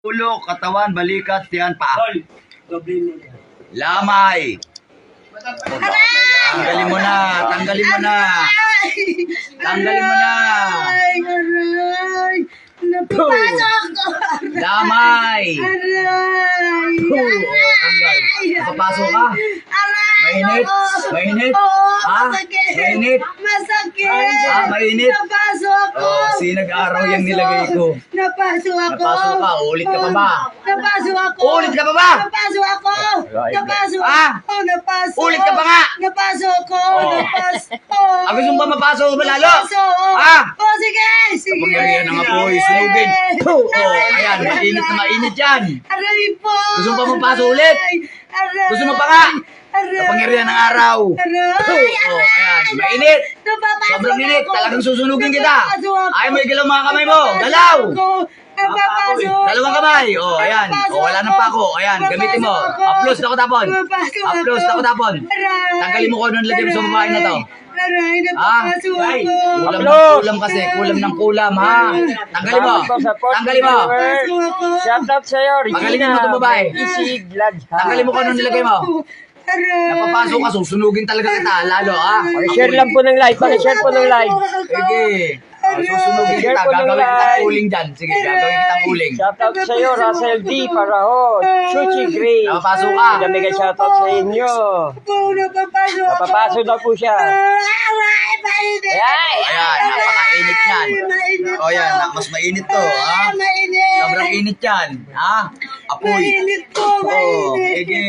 Ulo, katawan, balikat, tiyan, paa. Lamay. Tanggalin mo na, tanggalin mo na. Tanggalin mo na. Aray! Napapasok ko! Lamay. Aray! Tanggal. Napapasok ka? Aray! Mainit? Mainit? Ha? Masakit! Mainit? Masakit! Ah, mainit? Napasok ko! Oh, sinag araw yung nilagay ko. Napasok ako! Napasok ka, ulit ka pa ba? Napasok ako! Ulit ka pa ba? Napasok ako! Napasok Ah? ako! Napasok! Ulit ka pa nga? Napasok ko! Oh. Napasok! Ah, gusto mo ba mapasok mo lalo? Napasok! Ah? Oh, sige! Sige! Kapangyarihan ng apoy, sunugin. Oh, ayan, mainit na mainit yan. Aray po! Gusto mo pa mapasok ulit? Aray! Gusto mo pa nga? Aray! Kapangyarihan ng araw. Aray! Oh, ayan, mainit. Napapasok Sobrang init, ako! talagang susunugin kita. Napapasok ako! Ayaw mo igalaw mga kamay mo. Galaw! Napapasok! Dalawang kamay. Oh, ayan. Oh, wala nang pako. Ayan, gamitin mo. Upload na ko tapon. Upload na ko tapon. Tanggalin mo ko nung lagay mo sa babae na to. Aray! Ah, Napapasok ay, ako! kulam ng kulam kasi. Kulam ng kulam, ha? Tanggalin mo. Tanggalin mo. Napapasok ako! Shout out sa'yo, Pagalingin mo itong babae. Isig, Ladha. Tanggalin mo ko nung nilagay mo. Aray! Napapasok ka, susunugin talaga kita. Lalo, ha? Pakishare lang po ng live, pakishare po ng live. Sige. Oh, susunugin kita. Gagawin kitang uling dyan. Sige, gagawin kitang uling. Shout out sa'yo, Russell D. Paraho, Chuchi Gray. Napapasok ka. Mega shout out sa inyo. Napapasok ako! Napapasok daw po siya. Aray! Mainit! Ay! Ayan, napakainit yan. Mainit! O yan, mas mainit to, ha? Mainit! Sobrang init yan, ha? Apoy. Mainit po! Oh, Mainit! sige.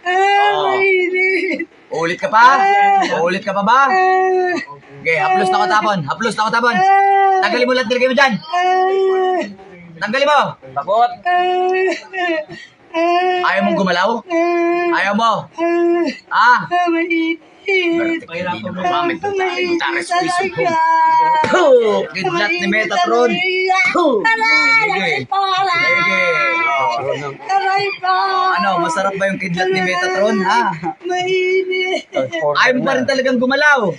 Ah, mainit! Ulit ka pa? Ulit ka pa ba? Okay, haplos na ko tapon. Haplos na ko tapon. Tanggalin mo lahat nilagay mo dyan. Tanggalin mo. Bakot. Ayaw mong gumalaw? Ayaw mo? Ah? Mainit! Mahirapan mo gamit ng tayo. Tares ko isip ko. Talaga! Kidlat ni Metatron. Aray! Po! Sige. Aray po! Ano, masarap ba yung kidlat ni Metatron, ha? Mainit! Ayaw mo pa rin talagang gumalaw.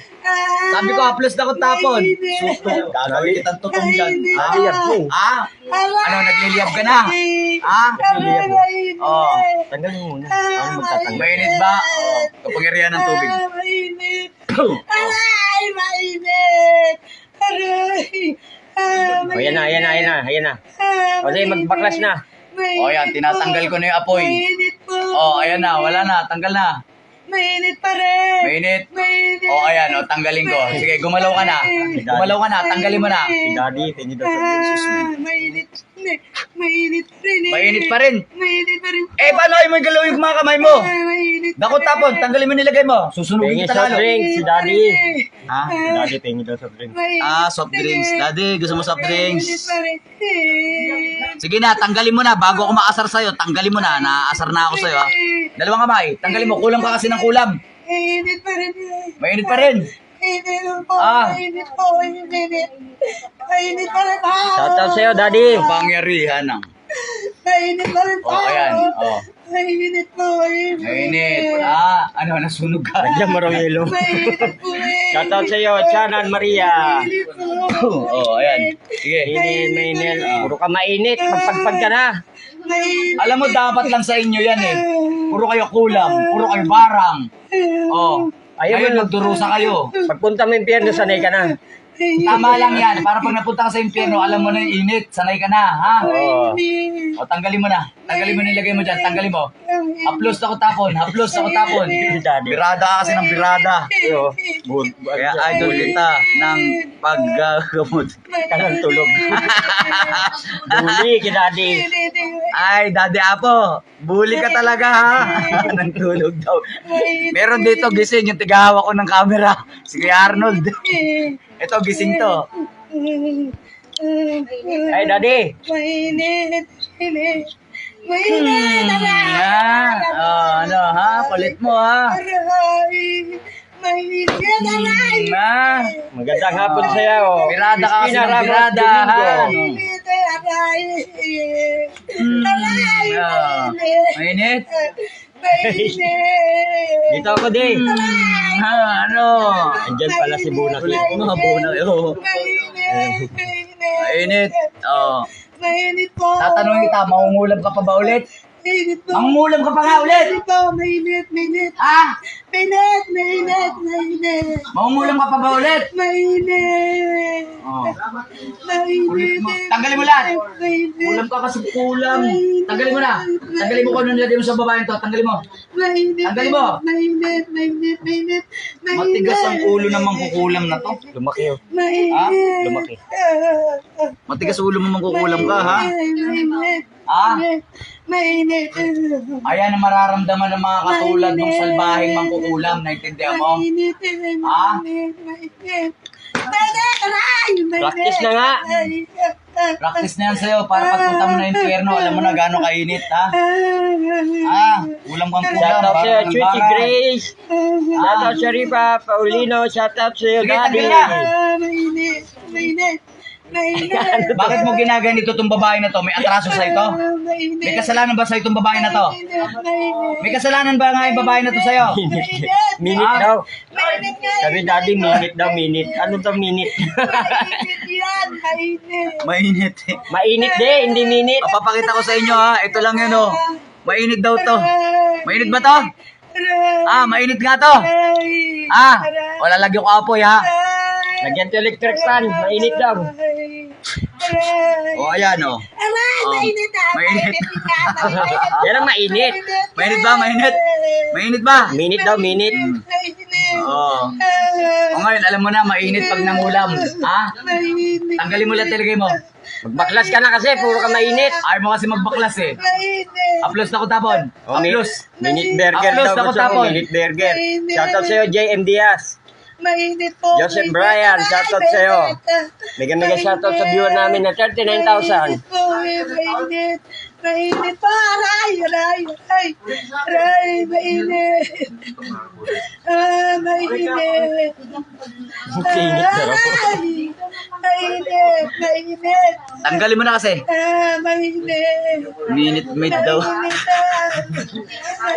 Sabi ko, haplos na ko tapon. Susto. Gagawin kitang tutong dyan. Ah? Ano, nagliliyab ka na? Ah? Oh. Tanggalin mo muna. Paano magtatanggal? Mainit ba? Oh. Kapangyarihan ng tubig. Mainit! Aray! Mainit! Aray! Ayan na, ayan na, ayan na, ayan na. O sige, magbaklas na. O yan, tinatanggal ko na yung apoy. Mainit po! O, ayan na, wala na, tanggal na. Mainit pa rin! Mainit. Mainit! O, ayan, o, tanggalin ko. Sige, gumalaw ka na. Gumalaw ka na, tanggalin mo na. Si Daddy, tingin daw sa Jesus mo. Mainit! Mainit pa rin! Mainit pa rin. Mainit pa rin! Eh, paano ay may galawin yung mga kamay mo? Mainit! Dakot tapon, tanggalin mo nilagay mo. Susunugin Tingin kita soft lalo. drink, si Daddy. Ha? Si Daddy, tingin daw soft drink. Ah, soft drinks. Daddy, gusto mo soft Mainit drinks? pa rin! Sige na, tanggalin mo na. Bago ako maasar sa'yo, tanggalin mo na. Naasar na ako sa'yo, ha? Dalawang kamay. Tanggalin mo. Kulang ka kasi ng kulam. Mainit pa rin! Mainit pa rin. Mainit po! Ah. Mainit po! Mainit! Mainit pa rin! Shout out sa'yo, Daddy. Pangyarihan ng. Mainit pa rin! O, ayan. O. Mainit po! Mainit. Ah, ano, nasunog ka. Nandiyan mo raw yelo. Mainit po! Shout out sa'yo, Chanan Maria. Mainit po! Oh, ayan. Sige. Mainit. Puro ka mainit. Pagpagpag ka na. Mainit! Alam mo, dapat lang sa inyo yan eh. Puro kayo kulam. Puro kayo barang. Oh. Ayun, nagdurusa kayo. Pagpunta mo impyerno, sanay ka na. Tama lang yan. Para pag napunta ka sa impyerno, alam mo na yung init. Sanay ka na, ha? Oo. O, tanggalin mo na. Tanggalin mo nilagay mo dyan. Tanggalin mo. Haplos na ko tapon. Haplos na ko tapon. Si Daddy. Birada ka kasi ng birada. Iyo. Kaya idol kita ng paggagamot. Kanang tulog. Buli ki Daddy. Ay, Daddy Apo, bully ka talaga ha. Nang tulog daw. Meron dito gising yung tigahawak ko ng camera. Si Kuya Arnold. Ito gising to. Ay, Daddy. Mainit! Mainit! Mainit! Oh, ano ha? Kulit mo ha. Aray! Mainit yan! Aray! Magandang hapon sa'yo. Birada ka kasi ng birada ha. Mainit! Aray! Aray! Mainit? Mainit! Dito ako, Di. Ha, ano? Andyan pala si Bunaki. Kulit mo ha, Bunaki. Oh. Mainit! Mainit. Oh. Mainit po. Tatanungin kita, mangungulam ka pa ba ulit? Mainit po. Mangungulam ka pa nga ulit! Mainit po. Mainit. Ha? Mainit. Mangungulam ka pa ba ulit? Mainit. Oh. Ulit mo. Tanggalin mo lahat. Kulam ka kasi kulam. Tanggalin mo na. Tanggalin mo kung ano nilagay mo sa babaeng to. Tanggalin mo. Tanggalin mo. Mainit. Matigas ang ulo ng mangkukulam na to. Lumaki oh. Ha? Lumaki. Matigas ulo mo mangkukulam ka, ha? Ha? Mainit. Ayan ang mararamdaman ng mga katulad ng salbaheng mangkukulam. Naintindihan mo? Ha? Practice na nga. Practice na yan sa'yo para pagpunta mo na impyerno, alam mo na gaano kainit, ha? Ha? Kulam kang kulam. Shout out sa'yo, parang Chuchi ibaran. Grace. Shout out sa'yo, Ripa Paulino. Shout out sa'yo, Sige, Daddy. tanggalin na. Mainit. Bakit mo ginaganito itong babae na to? May atraso sa ito? May kasalanan ba sa itong babae na to? May kasalanan ba nga yung babae na to sa'yo? Minute Ah. daw. Mainit nga. Sabi Daddy, minute daw, minute. Ano daw minute? Mainit yan. Mainit. Mainit. Mainit din, hindi minute. Papakita ko sa inyo, ha? Ito lang yun, oh. Mainit daw to. Mainit ba to? Ah, mainit nga to. Ah, wala lagyan ko apoy, ha? Lagyan to electric fan. Mainit daw. O, ayan, oh. Aray, mainit ah. Mainit. Yan ang mainit. Mainit ba? Mainit? Mainit ba? Minute daw, minute. Oo. O ngayon, alam mo na, mainit pag nangulam. Ha? Tanggalin mo lang talaga mo. Magbaklas ka na kasi, puro ka mainit. Ayaw mo kasi magbaklas eh. Upload na ko tapon. Oh, Upload. minute burger Upload daw ako gusto mo, tapon. minute burger. Shout out sa'yo, JM Diaz. Mainit po. Joseph Bryan, shout out sa'yo. Mega shout out sa viewer namin na 39,000. Mainit. Mainit po. Aray. Mainit. Mainit. Singit daw. Mainit. Tanggalin mo na kasi. Mainit. Minute made daw.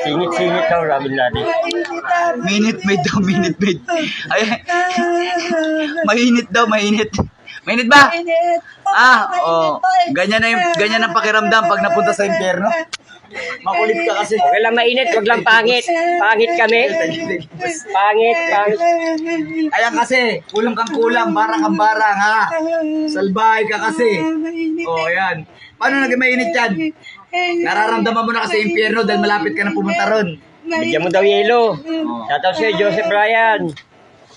Singit daw, Robin Daddy. Minute made daw, minute made. Ay, mainit daw, mainit. Mainit ba? Ah, oh. Ganyan ang pakiramdam pag napunta sa impyerno. Makulit ka kasi. Okay lang mainit, wag lang pangit. Pangit kami. Pangit. Ayan kasi, kulang kang kulang, barang kang barang, ha? Salbahay ka kasi. Oh, ayan. Paano naging mainit yan? Nararamdaman mo na kasi impyerno dahil malapit ka na pumunta ron. Bigyan mo daw yelo. Shout out sa'yo, Joseph Bryan.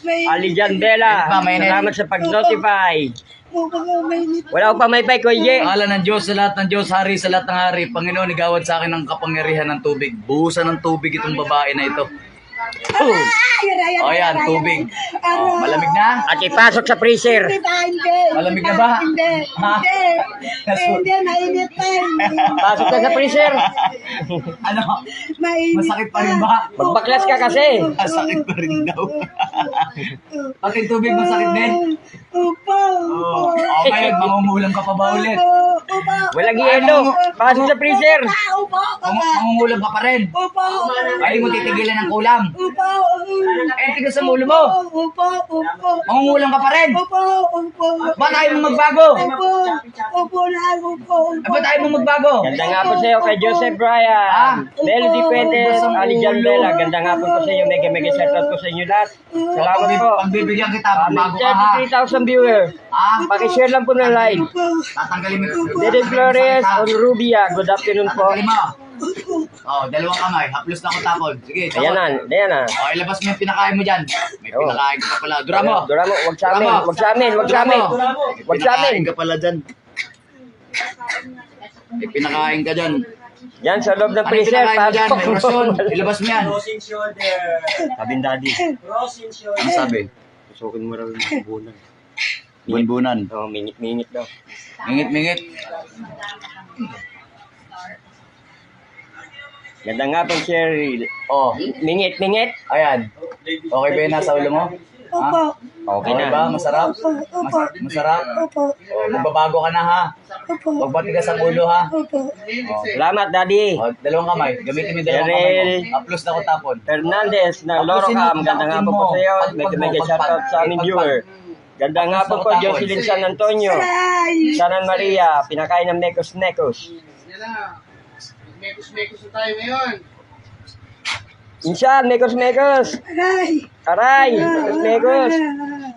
Ali Jandela. Mainit. Salamat sa pag-notify. Wala ko pa may pay, Kuya Ye. Pangalan ng Diyos sa lahat ng Diyos, Hari sa lahat ng Hari. Panginoon, igawad sa akin ng kapangyarihan ng tubig. Buhusan ng tubig itong babae na ito. O yan, tubig. Oh, malamig na? At ipasok sa freezer. Malamig na ba? Ha? Hindi, mainit pa. Pasok ka sa freezer. Ano? Masakit pa rin ba? Magbaklas ka kasi. Masakit pa rin daw. Pati tubig masakit din? Upo. Oh, ngayon, mangumulam ka pa ba ulit? Walang yelo. Pasok sa freezer. Upo. Mangungulam ka pa rin? Upo. Ayaw mo titigilan ng kulam? Upo. Eh, tigas sa ulo mo. Upo. Mangungulam ka pa rin? Upo. Ba't ayaw mo magbago? Upo lang. Upo. Ba't ayaw mo magbago? Ganda nga po sa iyo kay Joseph Bryan. Melody Fuentes, Ali Jandela. Ganda nga po sa iyo. Mega shout out po sa inyo lahat. Salamat po. Pagbibigyan kita, magbago ka ha. 33,000 viewer. Ha? Pakishare lang po ng live. Tatanggalin mo. Dede Flores on Rubia. Good afternoon po. Tatanggalin mo. Oh, dalawang kamay. Haplos na ko tapon. Sige, tapon. Ayan na. Oh, ilabas mo yung pinakain mo dyan. May Oh. pinakain ka pala. Dura mo. Dura mo. Wag sa amin. Wag sa amin. Wag sa amin. Wag sa amin. Pinakain ka pala dyan. May pinakain ka dyan. Yan sa loob ng Ano yung freezer. pinakain mo dyan? May Pasok. rason. Ilabas mo yan. Sabing daddy. Ano sabi? Susukin mo raw yung bubunan. Bunbunan. Oh, mingit daw. Mingit. Ganda nga pong Cheryl. Oh, Mingit. ayan. Okay ba yun nasa ulo mo? Ha? Okay Okay ba? na. Masarap? Masarap? Oh, magbabago ka na ha. Huwag matigas ang ulo ha. Salamat, Daddy. Oh, dalawang kamay. Gamitin mo yung dalawang kamay mo. Upload na ko tapon. Fernandez ng Lorocam. Ganda nga po sa iyo. Mega shoutout sa aming viewer. Gandang hapon po, Jocelyn San Antonio. Aray! Sanan Maria, pinakain ng Nekos. Yan na. Mekos na tayo ngayon. Insan, Nekos. Aray! Aray, Nekos.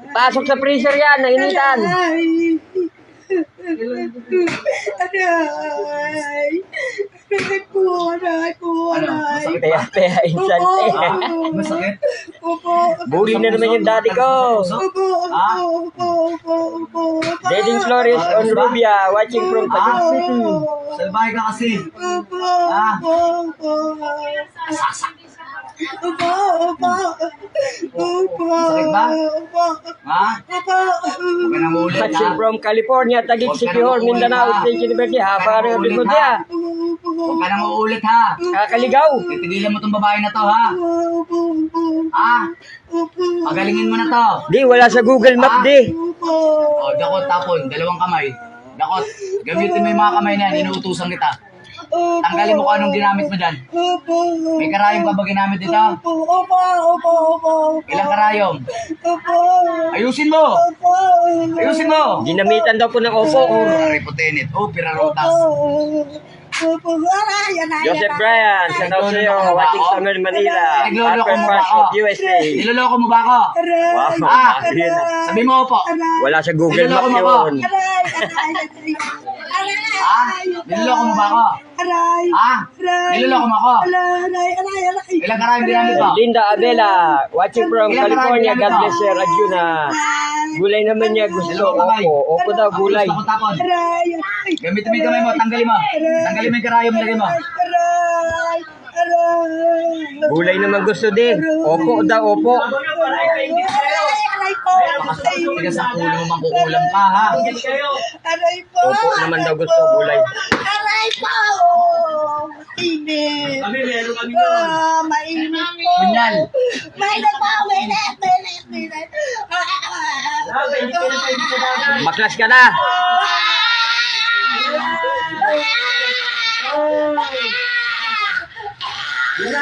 Pasok sa freezer yan, nainitan. Aray! Aray! Aray po! Aray po! Aray! Pea, insan. Masakit? Opo! Bully na naman yung daddy ko. Opo! Opo! Dating Flores on Rubia, watching from Taguig City. Salbahe ka kasi. Opo! Ah. Opo! Opo! Masakit ba? Opo! Ha? Opo! Huwag ka nang uulit, Watching ha? from California, Taguig City Hall, Mindanao, State University, haba rin din mo dia. Huwag ka nang uulit, ha? Kakaligaw. Titigilan mo tong babae na to, ha? Ha? Pagalingin mo na to. Di, wala sa Google Map, di. O, dakot, tapon. Dalawang kamay. Dakot. Gamitin mo yung mga kamay na yan. Inuutusan kita. Tanggalin mo kung anong ginamit mo dyan. May karayom ka ba ginamit dito? Ilang karayom? Ayusin mo! Ayusin mo! Ginamitan daw po ng opo. Ripotenit. O, pirarotas. Joseph Bryan, shout out sa'yo, watching Summer Manila, Upper Park of USA. Niloloko mo ba ako? Wow, Ah! yun na. Sabi mo po. Wala sa Google Map yun. Ha? Niloloko mo ba ako? Ha? Niloloko mo ako? Ilang karayom ginamit mo? Linda Abela, watching from California, God bless Sir Arjuna. Gulay naman niya gusto, opo daw gulay. Gusto ko tapon. Gamitin mo yung kamay mo, tanggalin mo. Tanggalin mo yung karayom, lagay mo. Gulay naman gusto din, opo daw, opo. Tigas sa ulo mo, mangkukulam ka, ha? Aray po! Opo naman daw gusto, gulay. Aray po! Mainit! Mainit po! Kunyal. Mainit po! Mainit! Baklas ka na.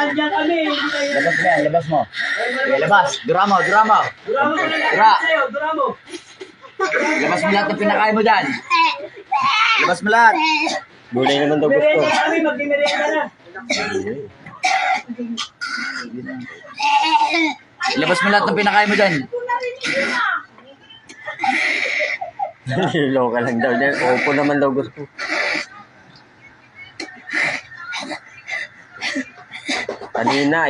Labas mo yan, labas mo. Okay, labas. Dura mo. Dura. Labas mo lahat ng pinakain mo dyan. Labas mo lahat. Gulay naman daw gusto. Labas mo lahat ng pinakain mo dyan. Loka lang daw din, opo naman daw gusto. Kanina,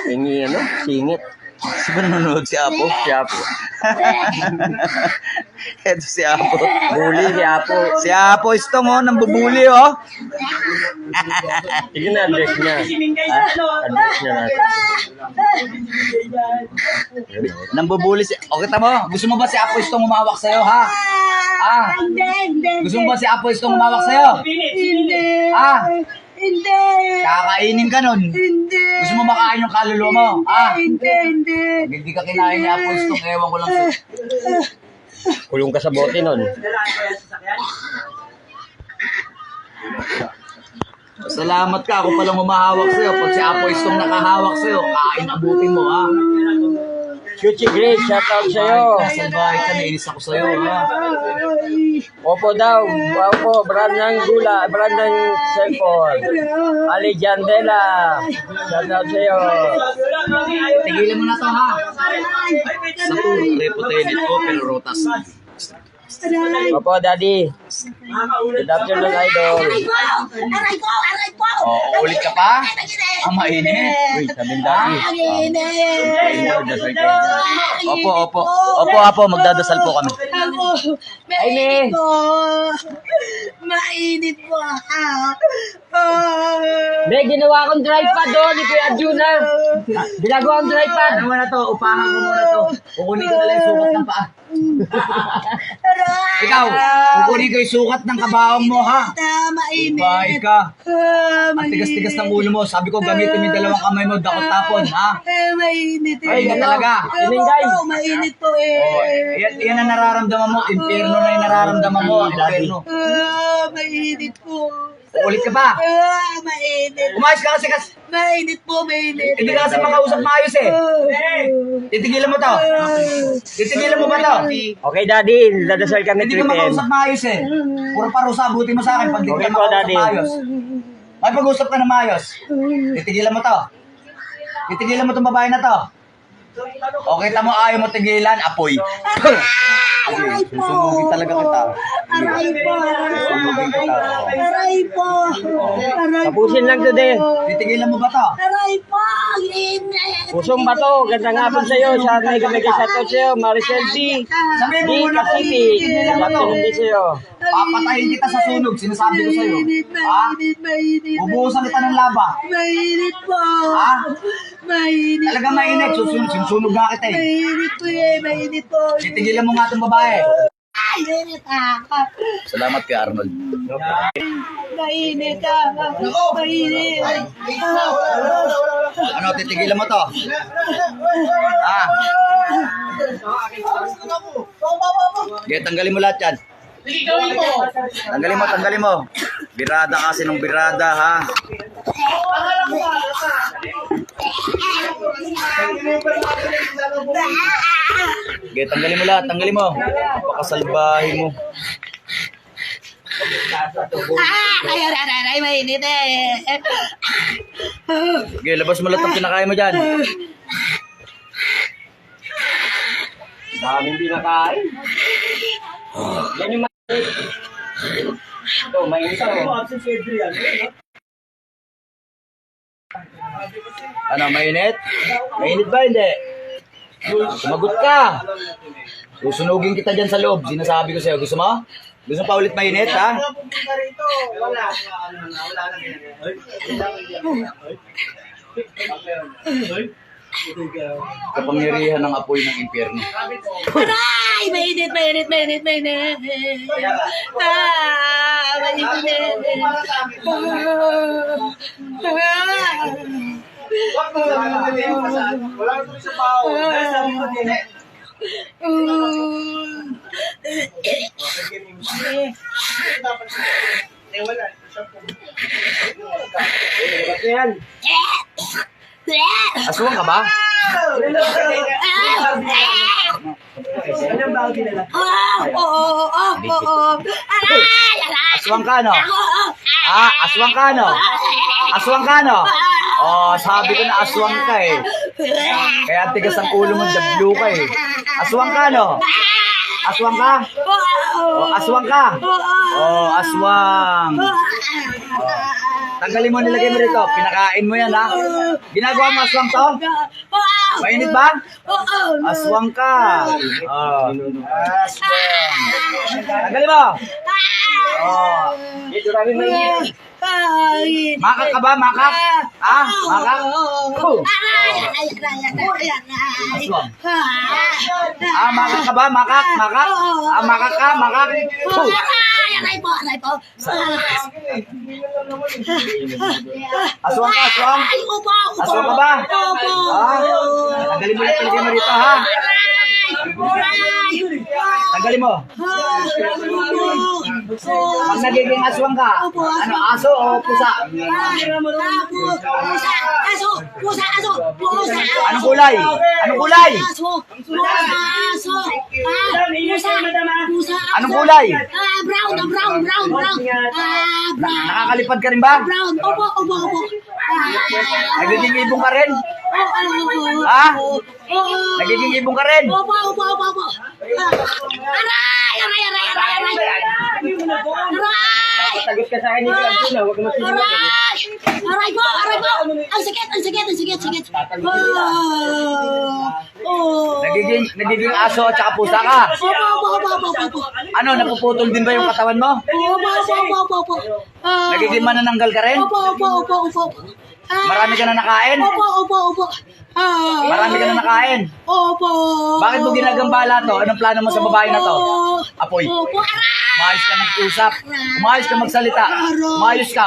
singit. Sino nanonood si Apo? Si Apo. Eto si Apo. Bully si Apo. Si Apo Istong, oh, nambubuli, oh. Sige na, address niya. Address niya natin. Nambubuli si... O, kita mo, gusto mo ba si Apo Istong umawak sa'yo, ha? Ah, Hindi! gusto mo ba si Apo Istong umawak sa'yo? Hindi! Ah, Hindi! kakainin ka nun. Hindi! Gusto mo makain yung kaluluwa mo? Ah, Hindi! hindi ka kinain ni Apo Istong, ewan ko lang sa... Kulong ka sa bote nun. Salamat ka, ako palang humahawak sa'yo. Pag si Apo Istong nakahawak sa'yo, kain abutin mo, ha? Chuchi Grace, shout out sa'yo. Salbahe ka, nainis ako sa'yo, ha? Opo daw. Opo, brand ng gula, brand ng cellphone. Ali Jandela, shout out sa'yo. Tigilan mo na to, ha? Sa to, reputenit ko, pero rotas. Opo, Daddy. Good afternoon, Idol. Aray ko! O, ulit ka pa? Ang mainit. Uy, sabing Daddy. Opo, Apo, magdadasal po kami. Mainit po! Mainit po! May ginawa akong dry pad doon ni Kuya Arjuna. Ginagawa akong dry pad. Ano mo na to? Upahan ko muna to. Kukunin ko na lang yung sukat ng paa. Ikaw, kukunin ko yung sukat ng kabaong mo, ha? Mainit! Ibay ka. Ang tigas-tigas ng ulo mo. Sabi ko, gamitin mo yung dalawang kamay mo, dakot tapon, ha? Mainit eh! Ay, ka talaga. Iningay. Mainit po eh! Oh, yan ang nararamdaman mo. Impyerno na yung nararamdaman mo. Impyerno. Mainit po! Ulit ka pa. Mainit. Umayos ka kasi. Mainit po, mainit. Hindi ka kasi makausap maayos eh. Titigilan mo to. Titigilan mo ba to? Okay, Daddy. Dadasal kami Hindi ka 3 p.m. makausap maayos eh. Puro parusa, buti mo sa akin pag di Okay ka po, makausap Daddy. maayos. May pag-usap ka na maayos. Titigilan mo to. Titigilan mo tong babae na to. Okay, tamo ayaw mo tigilan, apoy. Aray po. Susunugin talaga kita. Aray po. Aray po. Aray po. Tapusin lang today. Titigilan mo ba to? Aray po. Init. Pusong bato. Ganda nga po sa'yo. Sa atin kami kasatot sa'yo. Maricel D. Sabihin mo D. muna kung Pacific. titigilan mo to. Ganda din sa'yo. Papatayin kita sa sunog, sinasabi ko sa'yo. Ha? Mainit. Bubuhusan kita ng laba. Mainit po. Ha? Mainit. Talaga mainit, susunog nga kita eh. Mainit po eh. Mainit po. Titigilan mo nga itong babae. Ay, mainit ah. Salamat kay Arnold. Mainit ah. Mainit. Ano, titigilan mo to? Ah. Okay, tanggalin mo lahat yan. Sige, gawin mo. Tanggalin mo. Birada kasi nung birada, ha? Okay, tanggalin mo lahat, tanggalin mo. Pakasalbahin mo. Ay, mainit eh. Okay, labas mo lahat ng kinakain mo dyan. Daming binakain. Yan yung mainit. Ito, mainit ako. Ano, mainit? Mainit ba? Hindi. Sumagot ka. Susunugin kita dyan sa loob. Sinasabi ko sa'yo. Gusto mo? Gusto mo pa ulit mainit, ha? Kapangyarihan ng apoy ng impyerno. Aray! Mainit, mainit, mainit, mainit. Ah, mainit. Yan. Aswang ka ba? Aswang ka, no? Ah, aswang ka, no? Aswang ka, no? Oh, sabi ko na aswang ka, eh. Kaya tigas ang ulo mo, dablo ka, eh. Aswang ka, no? Aswang ka? Oh, aswang ka? Oh, aswang. Tanggalin mo, nilagay mo rito. Pinakain mo yan, ha? Ginagawa mo aswang to? Mainit ba? Aswang ka. Oh. Aswang. Tanggalin mo. Oh. Dito namin mainit. Makak ka ba? Makak? Ha? Makak? Oh. Aswang. Ah, makak ka ba? Makak? Makak? Ah, makak ka? Makak? Oh. Aswang ka, aswang? Aswang ka ba? Ah, tanggalin mo yung talagay mo rito, ha? Tanggalin mo. Pag nagiging aswang ka, ano, aso o pusa? Anong kulay? Anong kulay? Anong kulay? Brown. Nakakalipad ka rin ba? Brown. Opo. Nagiging ibong ka rin? Ha? Nagiging ibong ka rin? Opo. Aray! Tagot ka sa akin yung Laguna. Huwag ka masinunod. Aray po! Ang sakit! Nagiging aso at saka pusa ka? Opo. Ano, napuputol din ba yung katawan mo? Opo. Nagiging manananggal ka rin? Opo. Marami ka na nakain? Opo. Marami ka na nakain. Opo. Bakit mo ginagambala to? Anong plano mo sa babae na to? Apoy. Opo, aray! Umayos ka mag-usap. Umayos ka magsalita.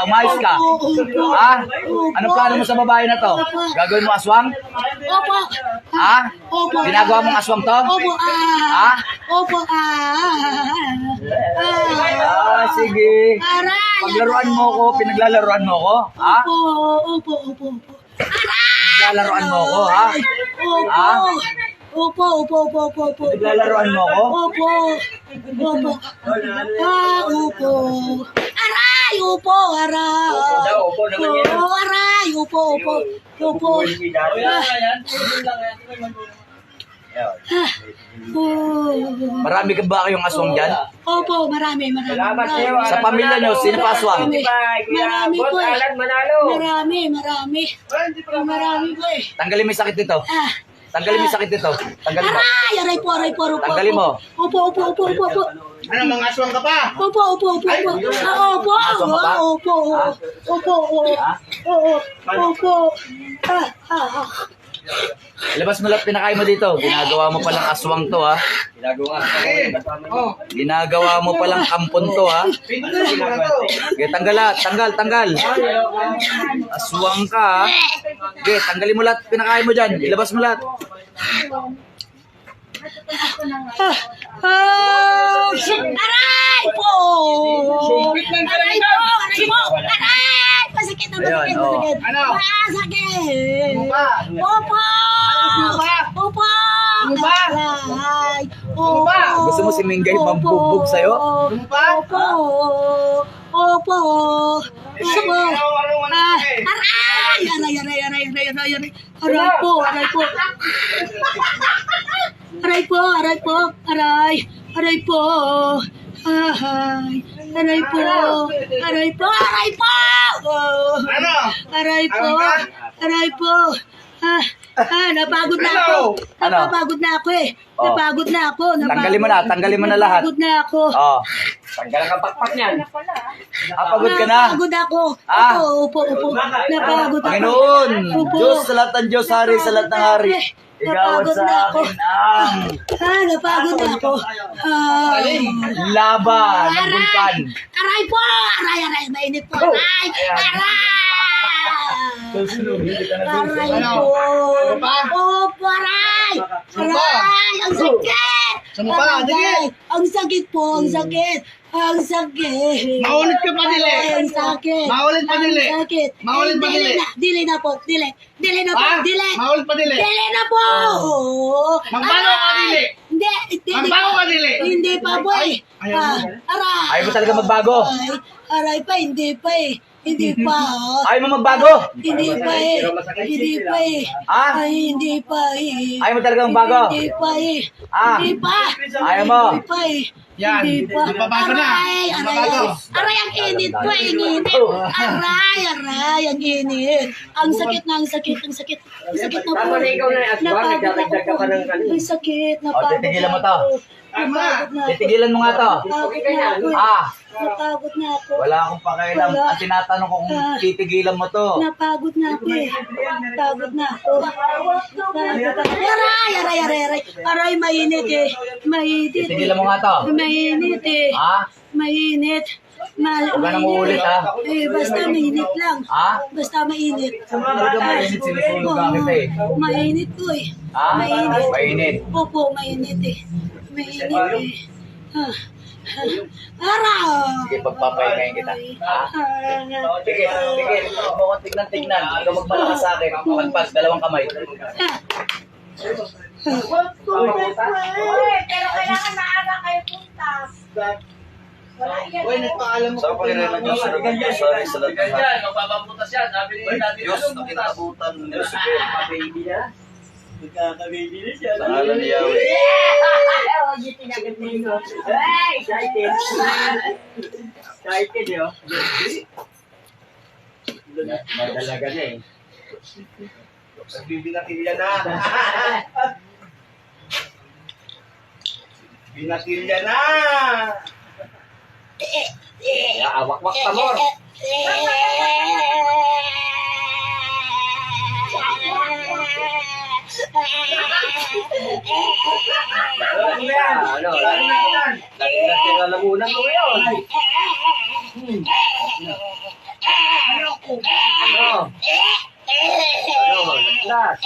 Umayos ka. Ha? Anong plano mo sa babae na to? Gagawin mo aswang? Opo. Ha? Opo. Ginagawa mong aswang to? Opo, Ha? Opo, Sige. Aray! Paglaruan mo ko, pinaglalaruan mo ko? Ha? Opo. Pinaglalaruan mo ko, ha? Ha? Opo. Pinaglalaruan mo ko? Opo. Opo. Aray! Opo, aray! Opo daw, opo naman yan. Aray! Opo. Marami ka ba kayong aswang dyan? Opo, marami. Salamat sa iyo. Sa pamilya nyo, sino pa aswang? Marami po eh. Alan Manalo. Marami po eh. Tanggalin mo yung sakit nito. Tanggalin mo yung sakit nito. Tanggalin mo. Aray po. Tanggalin mo. Opo. Ano, mga aswang ka pa? Opo. Labas mo lahat pinakain mo dito. Ginagawa mo palang aswang to, ha? Oh, Ginagawa mo palang kampon to, ha? pindutin mo na to. Okay, tanggal. Aswang ka, ha? Okay, tanggalin mo lahat pinakain mo dyan. Ilabas mo lahat. Aray po! Masakit na Ayun, oh. Ano? Masakit! ba? Opo! Opo! Aray! ba? Gusto mo si Minggay mambugbog sa'yo? ba? Opo! Aray! Napagod na ako. Ano? Napagod na ako eh. Oh. Napagod na ako. Tanggalin mo na lahat. Napagod na ako. Oh, Tanggalan ka pakpak niyan. pagod ka na. Napagod ako. Ah. Opo. Napagod ako. Panginoon, Opo. Diyos sa lahat ng Diyos, hari sa lahat ng hari. Igawad Napagod sa na ako. akin ang Napagod na ako. laba ng bulkan. Aray po! Aray! Mainit po! Aray! Aray po! Opo! Aray! Aray! Ang sakit! Sumpa, Aray! Ang sakit po! Ang sakit! Maulit ka pa, dili. Ang sakit! Maulit pa, dili. Ang sakit! Maulit pa, dili. Dili na po! Dili na po! Ha? Dili! Maulit pa, dili. Dili na po! Magbago ka, dili. Hindi! Magbago ka, dili. Hindi pa po eh! Ayaw mo. Aray! Ayaw mo talaga magbago? Aray pa! Hindi pa eh! Hindi pa! Ayaw mo magbago? Hindi pa eh! Hindi pa eh! Ah? Ay, hindi pa eh! Ayaw mo talaga magbago? Hindi pa eh! Ah? Hindi pa! Ayaw mo? Hindi pa eh! Yan. Hindi pa! Magbabago na. Aray! Magbabago. Aray! Ang init po! Ang init! Aray! Ang init! Ang sakit na! Ang sakit na po! Tama na ikaw na yung aswang. Nagdadagdag ka pa ng kanin. Ang sakit! O, titigilan mo to. Napagod na ako! Titigilan mo nga to. Napagod na ako! Ah, Napagod na ako! wala akong pakialam. Ang tinatanong ko kung titigilan mo to. Napagod na ako eh. Napagod na ako. Aray, mainit eh. Mainit Titigilan mo nga to. Mainit eh. Ha? Mainit. Huwag ka nang uulit, ha? Basta mainit lang. Ha? Basta mainit. Talaga mainit, sinusunog ka kita eh. Mainit po eh. Ha? Mainit. Mainit. Opo, mainit eh. Mainit eh. Araw! Sige, pagpapahingayin kita. Ha? Sige. Huwag mo kong tignan. Ikaw magmalakas sa akin. Pagpas, dalawang kamay. Pero kailangan maaga kayo punta. Uy, nagpaalam mo. Sa Panginoon ng Diyos, sa lahat ng Diyos, hari sa lahat ng hari. Magpapaputas yan. Sabi ni Daddy Diyos, Lalo, na kinakabutan ng Diyos. baby na. Nagkaka-baby na siya. Pangalan ni Yahweh. Excited. Excited yun. Madalaga na eh. Bibinakilya na. Binakilya na. Awak-wak ka more. lalamunan ko ngayon. Ano? Ano? Last.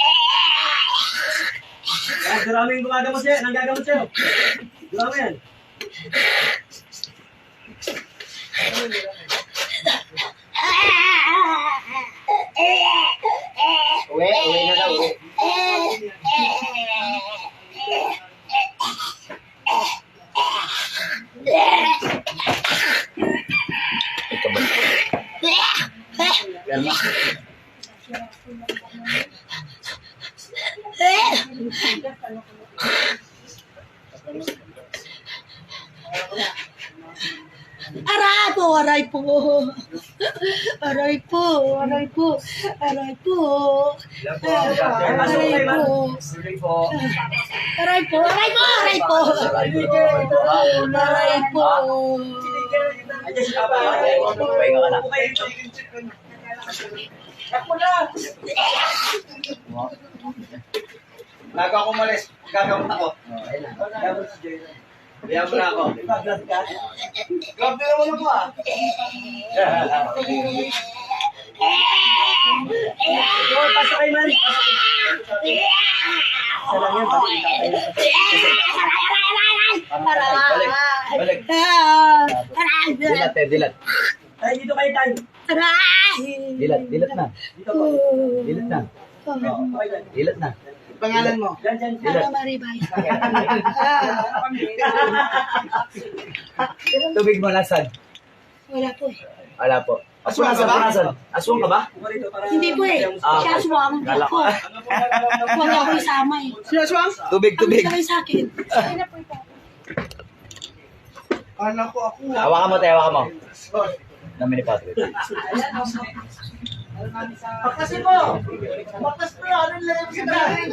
Marami yung gumagamot sa'yo. Nang gagamot sa'yo. Marami yan. Uwi na daw. Aray po, aray po. Aray po, aray po. Aray po. Aray po. Aray po, aray po, aray po. Aray po. Pahinga ka na. Bago ako umalis, gagamot ako. Biyan mo na ako. Grabe naman ako ah. Pasok kayo man. Balik. Balik. Dilat eh, dilat. Ay, dito kayo tayo. Dilat, dilat na. Dito po. Dilat na. Dilat na. Pangalan mo? Diyan. Dilat. Maribay. Tubig mo nasan? Wala po eh. Wala po. Aswang ka ba? Aswang ka ba? Hindi po eh. Siya aswang Kala ko. ko. Huwag niya ako isama eh. Sino Aswang? Tubig, Ang tubig. sakay sa akin. Kala ko ako. Hawakan mo tayo, hawakan mo. Namin ni Patrick. Pagkasin mo! Bakas mo! Anong lagay mo sa bahay?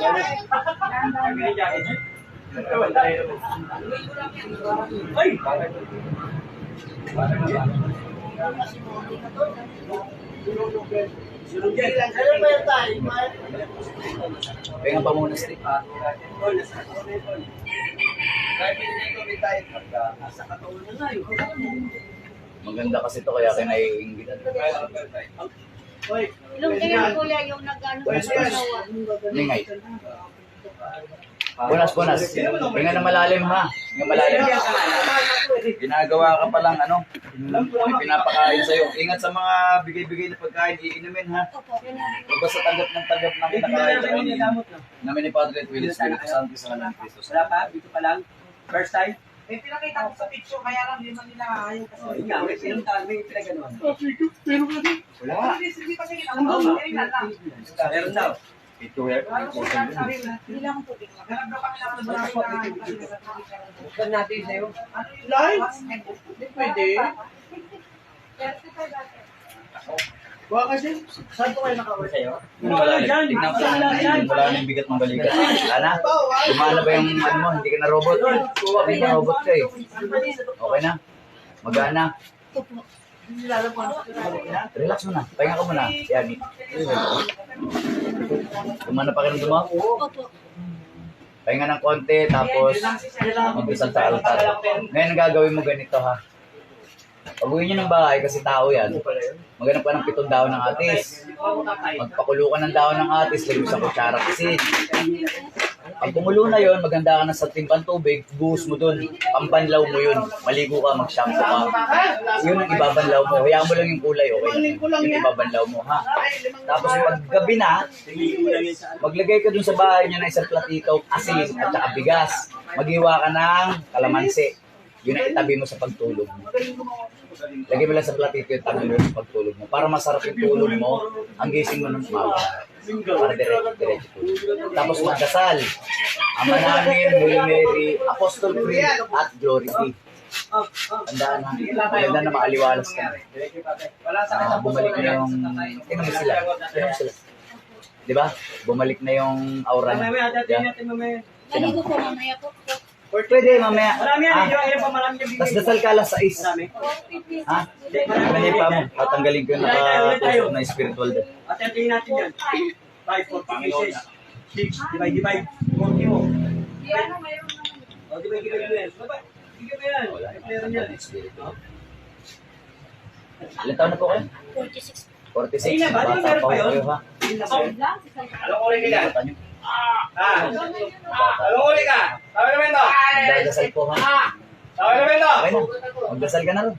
Ayun ba yung tayo? Pahinga pa muna, Steve. Maganda kasi ito kaya kinaiingitan. Ilong kayo kuya yung nag-ano Buenas, sa buenas. dalawa. Ningay. Buenas, buenas. Hinga na malalim ha. Hinga malalim. Ginagawa ka palang ano, may pinapakain sa'yo. Ingat sa mga bigay-bigay na pagkain, iinumin ha. Huwag basta tanggap ng kinakain sa kanina. Namin ni Padre at Willis, Espiritu Santo sa Kalang Cristo. Wala pa, dito pa lang. First time. Eh, pinakita ko sa picture, kaya lang hindi man nila ayaw kasi. Ikaw, may pinuntahan, may pinaganoan. Wala. Hindi kasi ginagawa. Meron daw. Ito yan. Hindi lang po. Ganap daw kami lang ng Buksan natin sa'yo. Live? Hindi pwede. Baka kasi, saan po kayo nakawin? Sa'yo. Tignan ko sa wala na yung bigat ng balikat. Wala na. Gumana ba yung ano mo? Hindi ka na robot. Hindi ka robot ka eh. Okay na? Magana. Opo. Relax mo na. Pahinga ka muna. Yan. Gumana pa kayo mo? Opo. Pahinga ng konti, tapos mag-isal sa altar. Ngayon ang gagawin mo ganito ha. Pag-uwi nyo ng bahay kasi tao yan. Maghanap ka ng 7 dahon ng atis. Magpakulo ka ng dahon ng atis, lagyan mo sa kutsara kasi. Pag kumulo na yon, maganda ka na sa timpang tubig, buhos mo dun, pambanlaw mo yun, maligo ka, mag-shampoo ka. Yun ang ibabanlaw mo, hayaan mo lang yung kulay, okay? Yun ibabanlaw mo, ha? Tapos pag gabi na, maglagay ka dun sa bahay niya ng isang platito, asin at saka bigas. Maghiwa ka ng kalamansi. Yun ang itabi mo sa pagtulog mo. Lagay mo lang sa platito yung tabi mo sa pagtulog mo. Para masarap yung tulog mo, ang gising mo ng umaga. Para diretso tulog. Tapos magdasal. Ama namin, Holy Mary, Apostol Creed, at Glory be. Tandaan na, maganda na maaliwalas ka. Bumalik na yung, tingnan mo sila. Diba? Bumalik na yung aura na. Naligo po mamaya po. Pwede, mamaya. Marami yan, Ah, yung pa marami yung tas dasal ka alas 6. Ha? Marami pa mo. Tatanggalin ko yung nakatusok na spiritual din. Atentin natin yan. 5, 4, 5, 6, divide, 40 mo. Di ano, mayroon naman. O, divide mo yan. Wala. Ilan taon na po kayo? 46. 46. Bata pa po kayo ha? Anong uli ka dyan? Anong uli ka? Sabi naman to. Magdadasal po ha? Sabi naman to. Okay na. Magdasal ka na rin.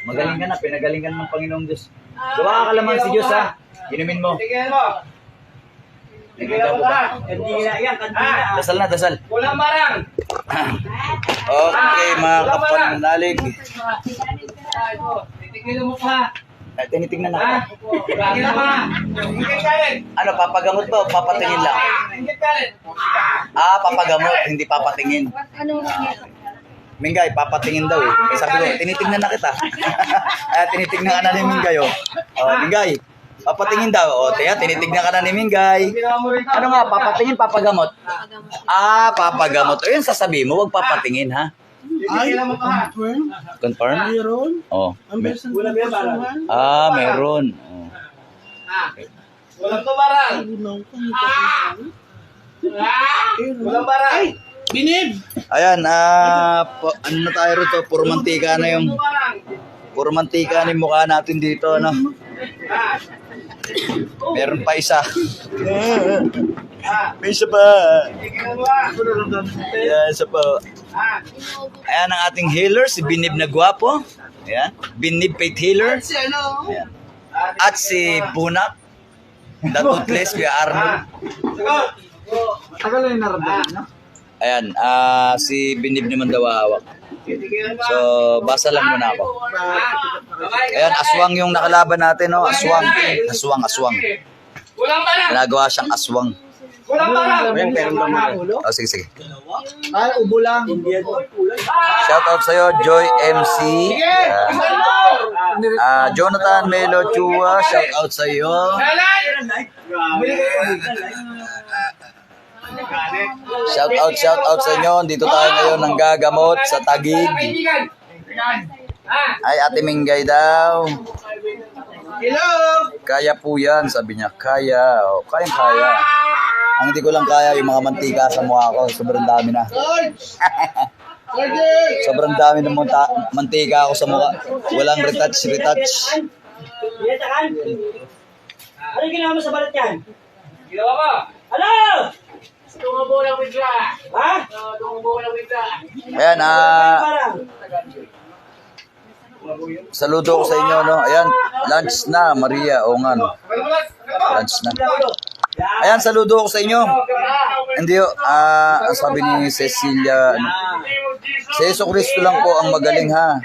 Magaling ka na. Pinagaling ka ng Panginoong Diyos. Gawa ka lamang si Diyos ha. Inumin mo. Tingnan mo. Tingnan mo ha. Dasal na, dasal. Kulang barang. Okay, mga kapanalig. Tingnan mo pa. Tinitingnan na. Ha? Tingnan mo ha. Ingit ka rin. Ano, papagamot ba o papatingin lang? Ingit ka rin. Papagamot, hindi papatingin. Ano nangyari? Mingay, papatingin daw eh. Sabi ko, tinitingnan na kita. Tinitingnan ka na ni Mingay oh. Mingay, papatingin daw. Tinitingnan ka na ni Mingay. Ano nga, papatingin, papagamot? Papagamot. Ayun, sasabihin mo, wag papatingin ha. Tingnan mo pa ha. Confirm? Meron? Oh. Kulang ba barang? Meron. Oh. Kulang to barang. Kulang barang. Binib! Ayan, ano na tayo rito? Puro mantika na yung... Puro mantika na yung mukha natin dito, ano? Meron pa isa. May isa pa. Ayan, isa pa. Ayan ang ating healer, si Binib na gwapo. Ayan, Binib Faith Healer. Ayan. At si Punak, the toothless, Kuya Arnold. Tagal na yung naramdaman, no? Ayan, si Binib naman daw hawak. So, basa lang muna ako. Ayan, aswang yung nakalaban natin, no? Aswang. Aswang. Kulang barang. Ginagawa siyang aswang. Kulang barang. Ayan, pero lang Sige. Ay, ubo lang. Shout out sa'yo, Joy MC. Jonathan Melo Chua, shout out sa'yo. Shout out sa inyo. Dito tayo ngayon ng gagamot sa Taguig. Ay, Ate Mingay daw. Hello. Kaya po yan, sabi niya. Kaya. Kaya. Ang hindi ko lang kaya yung mga mantika sa mukha ko. Sobrang dami na. Sobrang dami ng mantika ako sa mukha. Walang retouch. Ano ginawa mo sa balat yan? Ginawa ko. Ano? Tumubo lang bigla. Ha? Tumubo lang bigla. Ayan, Parang. saludo ko sa inyo, no? Ayan, lunch na, Maria. O nga, no? Lunch na. Ayan, saludo ko sa inyo. Hindi, ang sabi ni Cecilia, si Yeso Cristo lang po ang magaling, ha?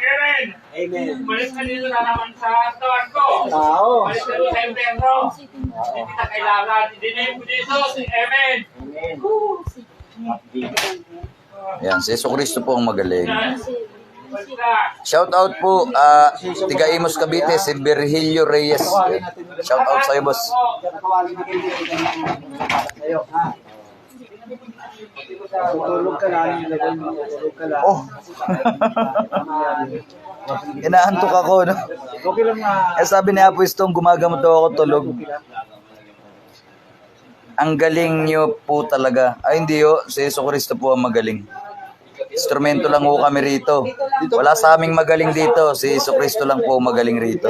Amen. Malis ka dito na naman sa tawan ko. Tao. Malis ka dito sa impyerno. Hindi kita kailangan. Dinay mo dito. Amen. Ayan, si Yeso Cristo po ang magaling. Basta. Shout out po, Tiga Imos Cavite, si Virgilio Reyes. Shout out sa'yo, boss. Tulog ka lang. Tulog ka lang. Oh. Inaantok ako, no? Okay lang nga. Sabi ni Apo Istong, gumagamot daw ako tulog. Ang galing niyo po talaga. Ay, hindi yo. Si Yeso Cristo po ang magaling. Instrumento lang po kami rito. Wala sa aming magaling dito. Si Yeso Cristo lang po magaling rito.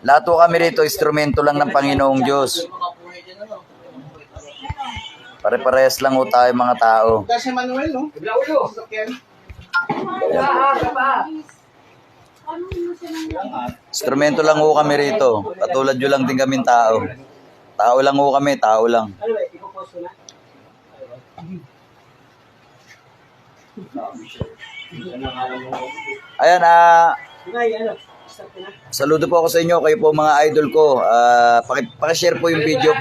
Lahat po kami rito, instrumento lang ng Panginoong Diyos. Pare-parehas lang po tayo mga tao. Kasi Manuel, no? Instrumento lang po kami rito. Katulad nyo lang din kaming tao. Tao lang po kami, tao lang. Ayan, saludo po ako sa inyo, kayo po mga idol ko. Pakishare po yung video.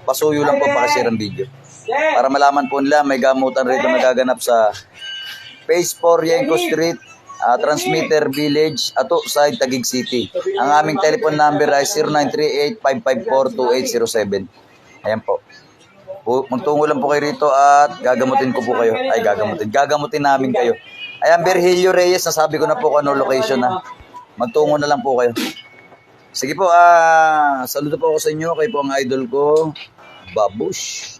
Pasuyo lang po pakishare ang video. Para malaman po nila, may gamutan rito magaganap sa Phase 4 Yenko Street, Transmitter Village, Ato Side, Taguig City. Ang aming telephone number ay 0938-554-2807. Ayan po. Magtungo lang po kayo rito at gagamutin ko po kayo. Ay, gagamutin namin kayo. Ayan, Virgilio Reyes, nasabi ko na po kung ano location na. Magtungo na lang po kayo. Sige po, saludo po ako sa inyo. Kayo po ang idol ko, Babush.